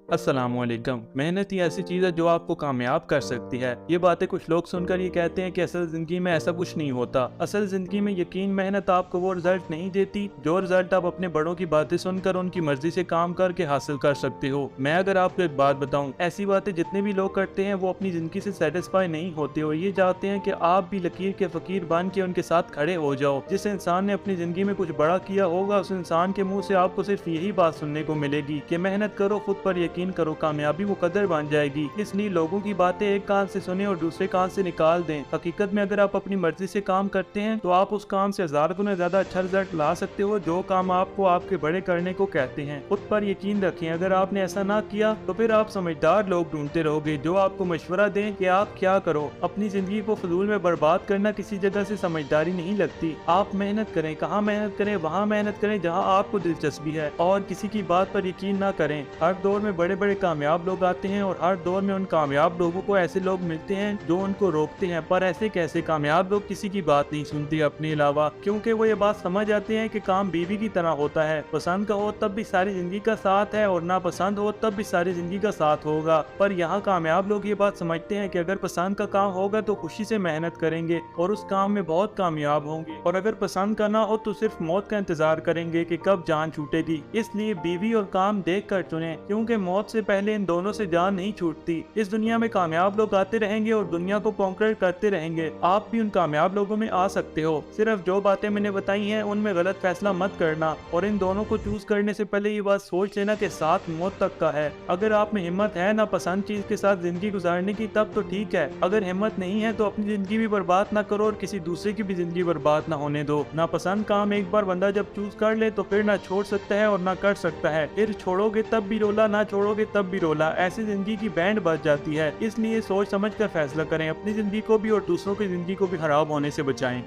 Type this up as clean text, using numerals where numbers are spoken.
अस्सलामुअलैकुम। मेहनत ही ऐसी चीज़ है जो आपको कामयाब कर सकती है। ये बातें कुछ लोग सुनकर ये कहते हैं कि असल ज़िंदगी में ऐसा कुछ नहीं होता। असल ज़िंदगी में यकीन मेहनत आपको वो रिजल्ट नहीं देती जो रिजल्ट आप अपने बड़ों की बातें सुनकर उनकी मर्जी से काम करके हासिल कर सकते हो। मैं अगर आपको एक बात बताऊं, ऐसी बातें जितने भी लोग करते हैं वो अपनी ज़िंदगी से सेटिस्फाई नहीं होते और ये चाहते हैं कि आप भी लकीर के फ़कीर बन के उनके साथ खड़े हो जाओ। जिस इंसान ने अपनी ज़िंदगी में कुछ बड़ा किया होगा उस इंसान के मुँह से आपको सिर्फ यही बात सुनने को मिलेगी कि मेहनत करो, खुद पर यकीन करो, कामयाबी मुकद्दर बन जाएगी। इसलिए लोगों की बातें एक कान से सुने और दूसरे कान से निकाल दें। हकीकत में अगर आप अपनी मर्जी से काम करते हैं तो आप उस काम से 1000 गुना ज्यादा अच्छा रिजल्ट ला सकते हो जो काम आपको आपके बड़े करने को कहते हैं। खुद पर यकीन रखें। अगर आपने ऐसा ना किया तो फिर आप समझदार लोग ढूंढते रहोगे जो आपको मशवरा दें कि आप क्या करो। अपनी जिंदगी को फजूल में बर्बाद करना किसी जगह से समझदारी नहीं लगती। आप मेहनत करें। कहाँ मेहनत करें? वहाँ मेहनत करें जहाँ आपको दिलचस्पी है और किसी की बात पर यकीन ना करें। हर दौर में बड़े बड़े कामयाब लोग आते हैं और हर दौर में उन कामयाब लोगों को ऐसे लोग मिलते हैं जो उनको रोकते हैं, पर ऐसे कैसे कामयाब लोग किसी की बात नहीं सुनते अपने अलावा, क्योंकि वो ये बात समझ आते हैं कि काम बीवी की तरह होता है। पसंद का हो तब भी सारी जिंदगी का साथ है और ना पसंद हो तब भी सारी जिंदगी का साथ होगा। पर यहाँ कामयाब लोग ये बात समझते हैं कि अगर पसंद का काम होगा तो खुशी से मेहनत करेंगे और उस काम में बहुत कामयाब होंगे, और अगर पसंद का ना हो तो सिर्फ मौत का इंतजार करेंगे कि कब जान छूटेगी। इसलिए बीवी और काम देख कर चुने, क्योंकि मौत से पहले इन दोनों से जान नहीं छूटती। इस दुनिया में कामयाब लोग आते रहेंगे और दुनिया को कॉन्कर करते रहेंगे। आप भी उन कामयाब लोगों में आ सकते हो। सिर्फ जो बातें मैंने बताई हैं उनमें गलत फैसला मत करना और इन दोनों को चूज करने से पहले ये बात सोच लेना कि साथ मौत तक का है। अगर आप में हिम्मत है ना पसंद चीज के साथ जिंदगी गुजारने की तब तो ठीक है। अगर हिम्मत नहीं है तो अपनी जिंदगी भी बर्बाद ना करो और किसी दूसरे की भी जिंदगी बर्बाद ना होने दो। ना पसंद काम एक बार बंदा जब चूज कर ले तो फिर ना छोड़ सकता है और ना कर सकता है। फिर छोड़ोगे तब भी रोला, ना छोड़ोगे तब भी रोला। ऐसी जिंदगी की बैंड बज जाती है। इसलिए सोच समझ कर फैसला करें। अपनी जिंदगी को भी और दूसरों की जिंदगी को भी खराब होने से बचाएं।